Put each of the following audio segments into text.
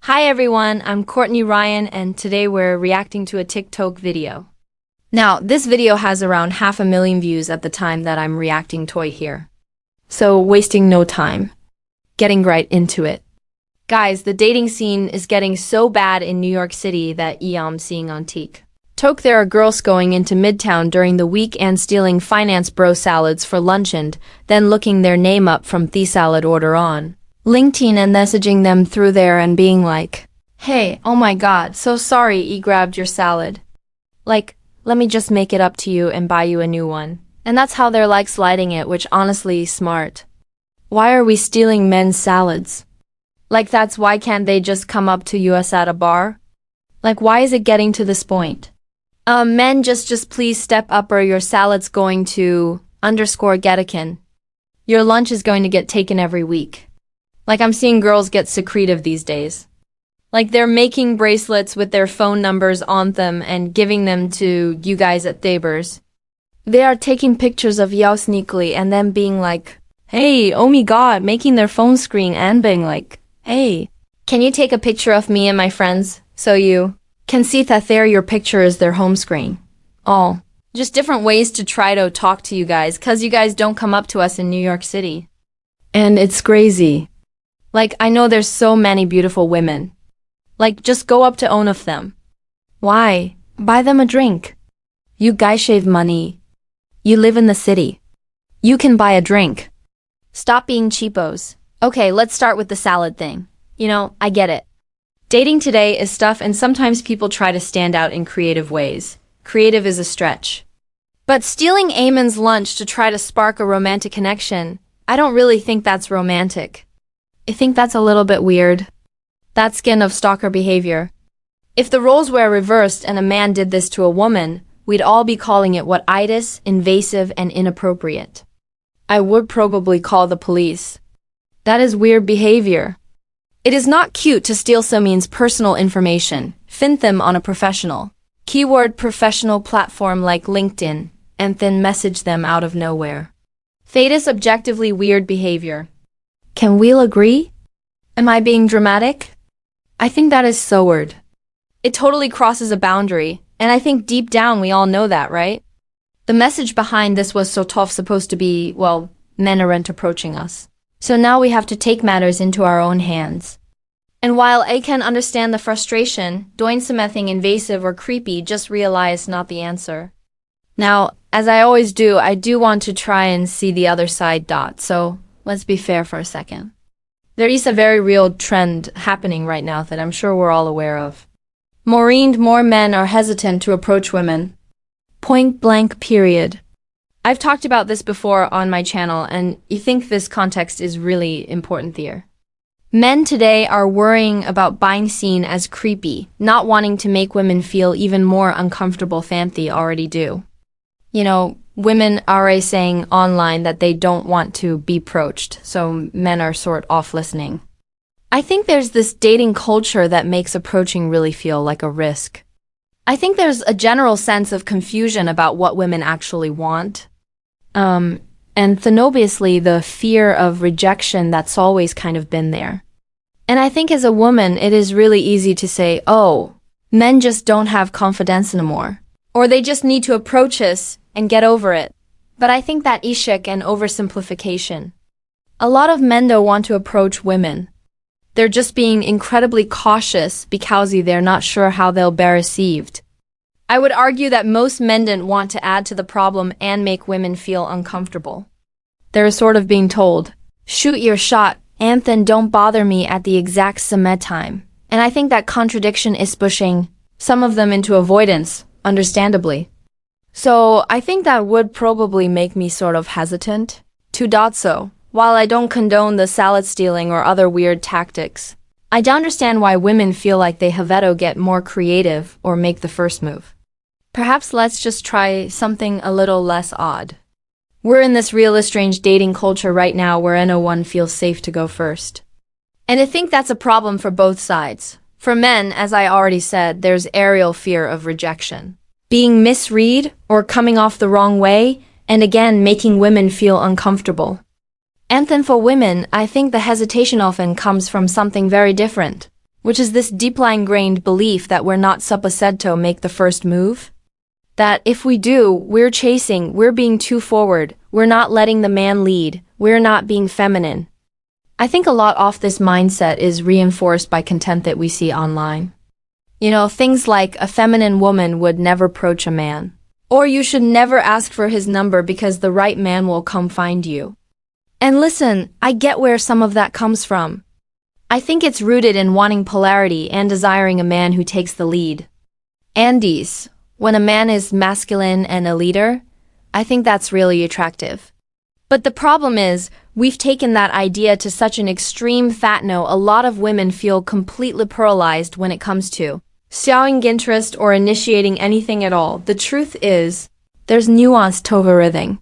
Hi everyone, I'm Courtney Ryan and today we're reacting to a TikTok video. Now, this video has around 500,000 views at the time that I'm reacting to here. So, wasting no time. Getting right into it. Guys, the dating scene is getting so bad in New York City that I'm seeing on TikTok there are girls going into Midtown during the week and stealing finance bro salads for lunch and then looking their name up from the salad order on LinkedIn and messaging them through there and being like, "Hey, oh my god, so sorry I grabbed your salad. Like, let me just make it up to you and buy you a new one." And that's how they're like sliding it, which honestly smart. Why are we stealing men's salads? Like why can't they just come up to us at a bar? Like why is it getting to this point? Men just please step up or your salad's going to _getakin. Your lunch is going to get taken every week. Like I'm seeing girls get secretive these days. Like they're making bracelets with their phone numbers on them and giving them to you guys at Thabers. They are taking pictures of y'all sneakily and then being like, "Hey, oh my god," making their phone screen and being like, "Hey, can you take a picture of me and my friends so you can see that there your picture is their home screen?" Oh, just different ways to try to talk to you guys cause you guys don't come up to us in New York City. And it's crazy. Like, I know there's so many beautiful women. Like, just go up to one of them. Why? Buy them a drink. You guys shave money. You live in the city. You can buy a drink. Stop being cheapos. Okay, let's start with the salad thing. You know, I get it. Dating today is tough and sometimes people try to stand out in creative ways. Creative is a stretch. But stealing Eamon's lunch to try to spark a romantic connection, I don't really think that's romantic. I think that's a little bit weird. That's skin of stalker behavior. If the roles were reversed and a man did this to a woman, we'd all be calling it what itis, invasive, and inappropriate. I would probably call the police. That is weird behavior. It is not cute to steal someone's personal information, find them on a professional, keyword professional platform like LinkedIn, and then message them out of nowhere. That is objectively weird behavior. Can we all agree? Am I being dramatic? I think that is so weird. It totally crosses a boundary, and I think deep down we all know that, right? The message behind this was so tough supposed to be, well, men aren't approaching us. So now we have to take matters into our own hands. And while I can understand the frustration, doing something invasive or creepy, just realize not the answer. Now, as I always do, I do want to try and see the other side. So let's be fair for a second. There is a very real trend happening right now that I'm sure we're all aware of. More men are hesitant to approach women. Point blank period. I've talked about this before on my channel and I think this context is really important here. Men today are worrying about being seen as creepy, not wanting to make women feel even more uncomfortable than they already do. You know, women are saying online that they don't want to be approached, so men are sort of listening. I think there's this dating culture that makes approaching really feel like a risk. I think there's a general sense of confusion about what women actually want. And then obviously the fear of rejection that's always kind of been there. And I think as a woman, it is really easy to say, oh, men just don't have confidence anymore. Or they just need to approach us and get over it. But I think that is an oversimplification. A lot of men don't want to approach women. They're just being incredibly cautious because they're not sure how they'll be received. I would argue that most men don't want to add to the problem and make women feel uncomfortable. They're sort of being told, shoot your shot, and then don't bother me at the exact same time. And I think that contradiction is pushing some of them into avoidance, understandably. So I think that would probably make me sort of hesitant to do so. While I don't condone the salad stealing or other weird tactics, I do understand why women feel like they have to get more creative or make the first move. Perhaps let's just try something a little less odd. We're in this real strange dating culture right now where no one feels safe to go first. And I think that's a problem for both sides. For men, as I already said, there's a real fear of rejection. Being misread or coming off the wrong way, and again making women feel uncomfortable. And then for women, I think the hesitation often comes from something very different. which is this deeply ingrained belief that we're not supposed to make the first move. That if we do, we're chasing, we're being too forward, we're not letting the man lead, we're not being feminine. I think a lot of this mindset is reinforced by content that we see online. You know, things like a feminine woman would never approach a man. Or you should never ask for his number because the right man will come find you. And listen, I get where some of that comes from. I think it's rooted in wanting polarity and desiring a man who takes the lead. Andes, when a man is masculine and a leader, I think that's really attractive. But the problem is, we've taken that idea to such an extreme that now a lot of women feel completely paralyzed when it comes to showing interest or initiating anything at all. The truth is, there's nuance to everything.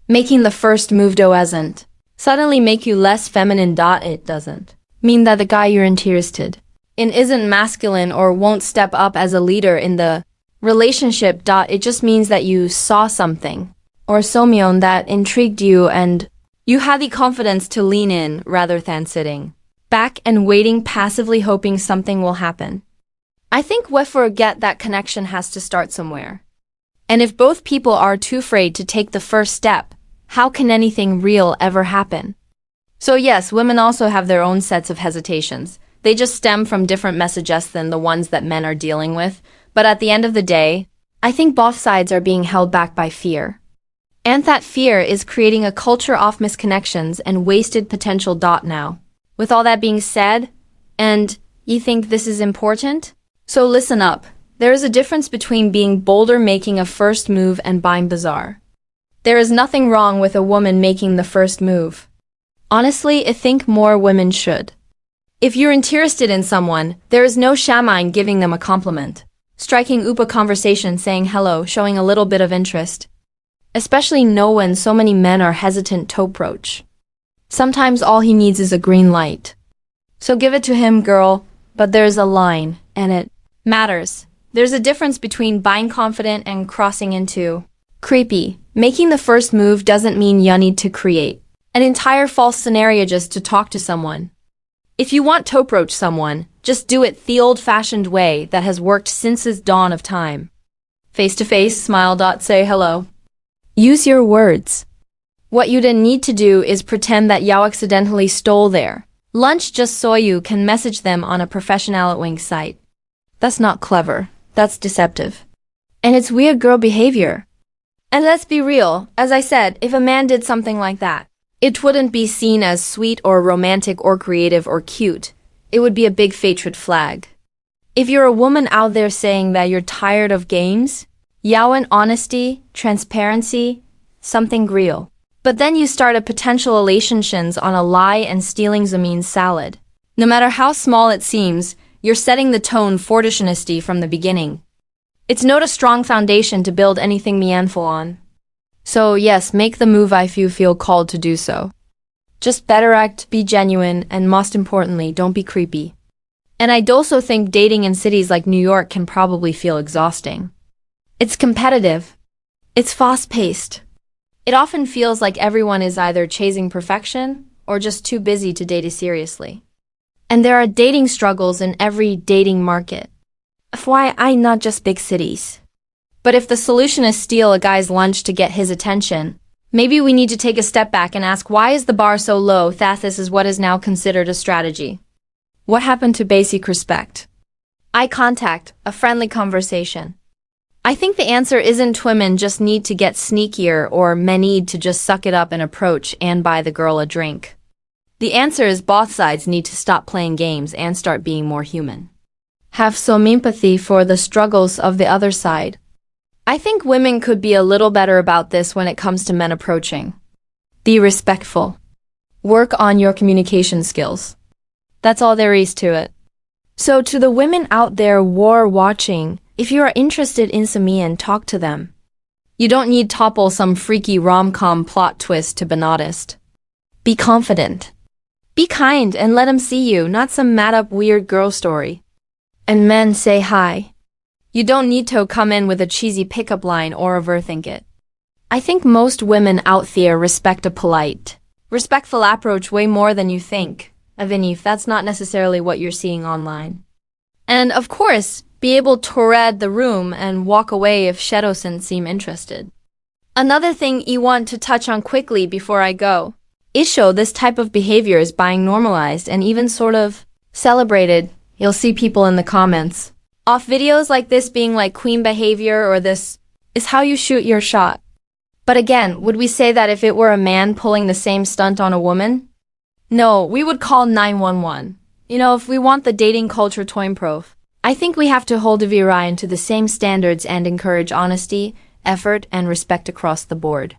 Making the first move doesn't suddenly make you less feminine. It doesn't mean that the guy you're interested in isn't masculine or won't step up as a leader in the relationship. It just means that you saw something or someone that intrigued you and you had the confidence to lean in rather than sitting back and waiting passively hoping something will happen. I think we forget that connection has to start somewhere. And if both people are too afraid to take the first step, how can anything real ever happen? So yes, women also have their own sets of hesitations. They just stem from different messages than the ones that men are dealing with. But at the end of the day, I think both sides are being held back by fear. And that fear is creating a culture of misconnections and wasted potential. Now, with all that being said, and you think this is important? So listen up. There is a difference between being bolder, making a first move, and being bizarre. There is nothing wrong with a woman making the first move. Honestly, I think more women should. If you're interested in someone, there is no shame in giving them a compliment, striking up a conversation, saying hello, showing a little bit of interest. Especially when so many men are hesitant to approach. Sometimes all he needs is a green light. So give it to him, girl, but there's a line, and it matters. There's a difference between being confident and crossing into creepy. Making the first move doesn't mean you need to create an entire false scenario just to talk to someone. If you want to approach someone, just do it the old-fashioned way that has worked since the dawn of time. Face-to-face, smile. Say hello. Use your words. What you then need to do is pretend that you accidentally stole their lunch just so you can message them on a professional wing site. That's not clever. That's deceptive. And it's weird girl behavior. And let's be real, as I said, if a man did something like that, it wouldn't be seen as sweet or romantic or creative or cute. It would be a big red flag. If you're a woman out there saying that you're tired of games, you want honesty, transparency, something real. But then you start a potential relationships on a lie and stealing Zamin's salad. No matter how small it seems, you're setting the tone for dishonesty from the beginning. It's not a strong foundation to build anything meaningful on. So yes, make the move if you feel called to do so. Just better act, be genuine, and most importantly, don't be creepy. And I'd also think dating in cities like New York can probably feel exhausting. It's competitive. It's fast-paced. It often feels like everyone is either chasing perfection or just too busy to date seriously. And there are dating struggles in every dating market. FYI, not just big cities. But if the solution is steal a guy's lunch to get his attention, maybe we need to take a step back and ask, why is the bar so low that this is what is now considered a strategy? What happened to basic respect? Eye contact, a friendly conversation. I think the answer isn't women just need to get sneakier or men need to just suck it up and approach and buy the girl a drink. The answer is both sides need to stop playing games and start being more human. Have some empathy for the struggles of the other side. I think women could be a little better about this when it comes to men approaching. Be respectful. Work on your communication skills. That's all there is to it. So to the women out there war watching, if you are interested in some men, talk to them. You don't need topple some freaky rom-com plot twist to be honest. Be confident. Be kind and let them see you, not some mad-up weird girl story. And men, say hi. You don't need to come in with a cheesy pickup line or overthink it. I think most women out there respect a polite, respectful approach way more than you think, even if that's not necessarily what you're seeing online. And of course, be able to read the room and walk away if she doesn't seem interested. Another thing you want to touch on quickly before I go is show this type of behavior is being normalized and even sort of celebrated. You'll see people in the comments off videos like this being like queen behavior, or this is how you shoot your shot. But again, would we say that if it were a man pulling the same stunt on a woman? No, we would call 911. If we want the dating culture to improve, I think we have to hold Ryan to the same standards and encourage honesty, effort, and respect across the board.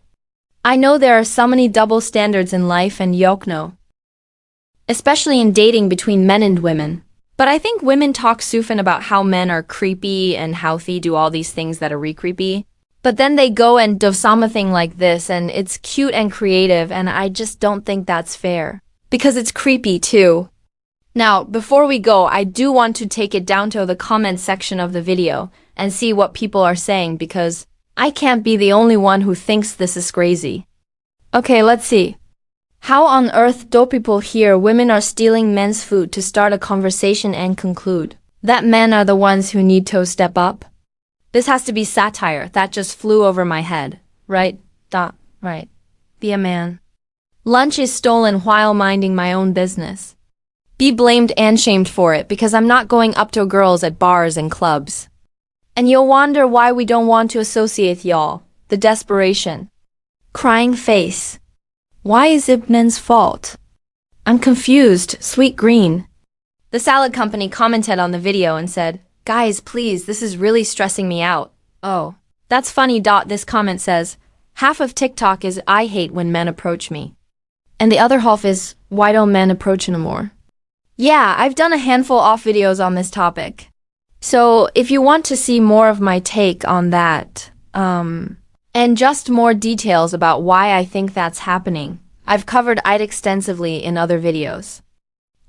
I know there are so many double standards in life and no, especially in dating between men and women. But I think women talk often about how men are creepy and how they do all these things that are creepy. But then they go and do something like this and it's cute and creative, and I just don't think that's fair. Because it's creepy too. Now, before we go, I do want to take it down to the comment section of the video and see what people are saying, because I can't be the only one who thinks this is crazy. Okay, let's see. How on earth do people hear women are stealing men's food to start a conversation and conclude that men are the ones who need to step up? This has to be satire. That just flew over my head. Right? Right. Be a man. Lunch is stolen while minding my own business. Be blamed and shamed for it because I'm not going up to girls at bars and clubs. And you'll wonder why we don't want to associate y'all. The desperation. Crying face. Why is it men's fault? I'm confused. Sweet green. The salad company commented on the video and said, "Guys, please, this is really stressing me out." Oh, that's funny. This comment says, half of TikTok is I hate when men approach me. And the other half is, why don't men approach anymore? Yeah, I've done a handful of videos on this topic. So if you want to see more of my take on that, and just more details about why I think that's happening, I've covered it extensively in other videos.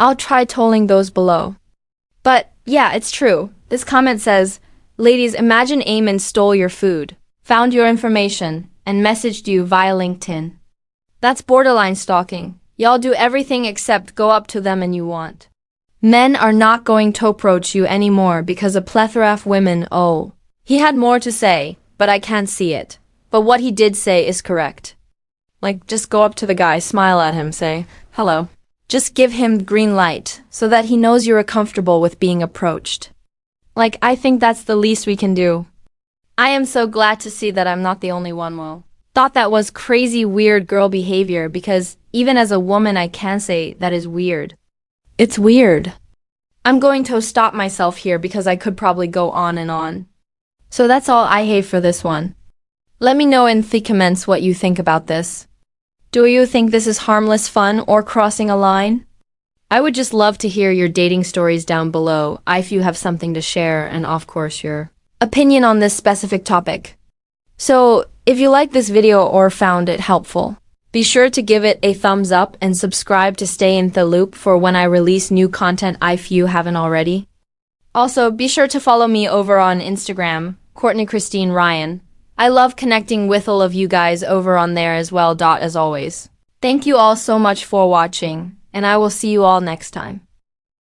I'll try tolling those below. But yeah, it's true. This comment says, ladies, imagine Eamon stole your food, found your information, and messaged you via LinkedIn. That's borderline stalking. Y'all do everything except go up to them and you want. Men are not going to approach you anymore because a plethora of women, oh. He had more to say, but I can't see it. But what he did say is correct. Like, just go up to the guy, smile at him, say, hello. Just give him green light so that he knows you're comfortable with being approached. Like, I think that's the least we can do. I am so glad to see that I'm not the only one who thought that was crazy weird girl behavior, because even as a woman I can say that is weird. It's weird. I'm going to stop myself here because I could probably go on and on. So that's all I have for this one. Let me know in the comments what you think about this. Do you think this is harmless fun or crossing a line? I would just love to hear your dating stories down below if you have something to share, and of course your opinion on this specific topic. So, if you liked this video or found it helpful, be sure to give it a thumbs up and subscribe to stay in the loop for when I release new content if you haven't already. Also, be sure to follow me over on Instagram, Courtney Christine Ryan. I love connecting with all of you guys over on there as well. As always. Thank you all so much for watching, and I will see you all next time.